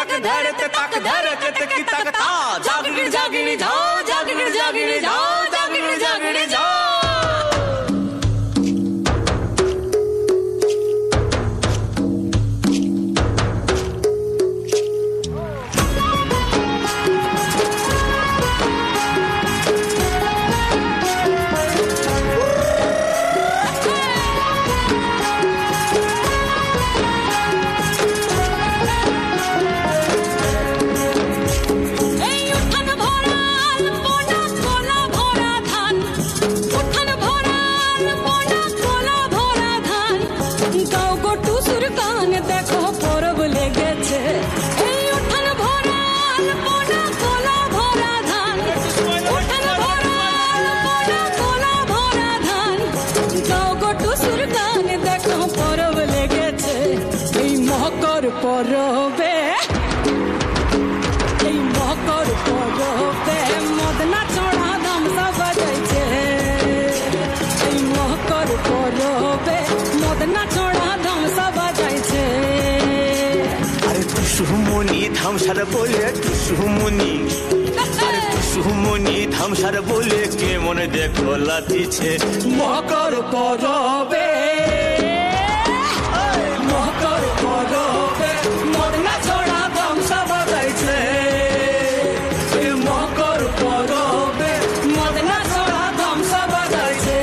तक धरते तक धरते तक तक ता जागिर जागिर जाओ जागिर जागिर जाओ जागिर जागिर जाओ পরবে এই মকর পরবে মদনা চড়া ধামসা বাজাইছে এই মকর পরবে মদনা চড়া ধামসা বাজাইছে আরে টুসুমনি ধামসার বলে টুসুমনি আরে টুসুমনি ধামসার বলে কে মনে দেখো লাতিছে মকর পরবে মকর পরবে মদনা চড়া ধামসা বাজাইছে মকর পরবে মদনা চড়া ধামসা বাজাইছে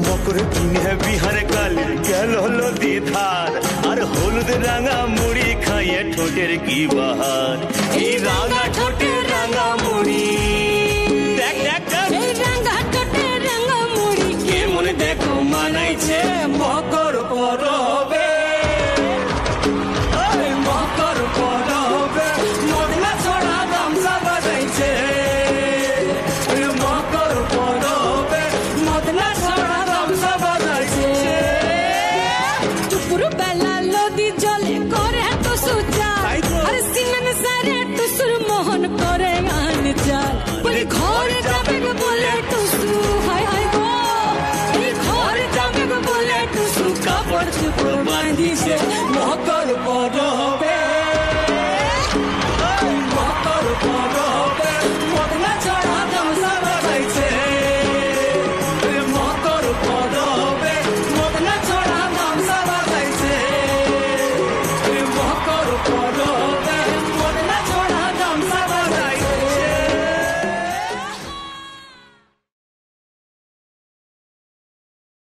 মকর দিনে বিহার কালে গেল নদী ধার আর হলুদ রাঙা মুড়ি খাইয়ে ঠোঁটের কি বাহার এই রাঙা ঠোঁটের রাঙা মুড়ি দেখ দেখ এই রাঙা ঠোঁটের রাঙা মুড়ি কে মনে দেখো মানাইছে মকর পরবে মকর পরবে মদনা চড়া ধামসা বাজাইছে মকর পরবে মদনা চড়া ধামসা বাজাইছে দুপুর বেলা নদী জলে করে তো সুচার আর সিনন সারে টুসুর মোহন করে আন চাল বলি ঘরে যাবে বলে টুসু হায় হায় গো এই ঘরে যাবে বলে টুসু কাপড় চুপড় বাঁধিছে মকর পরবে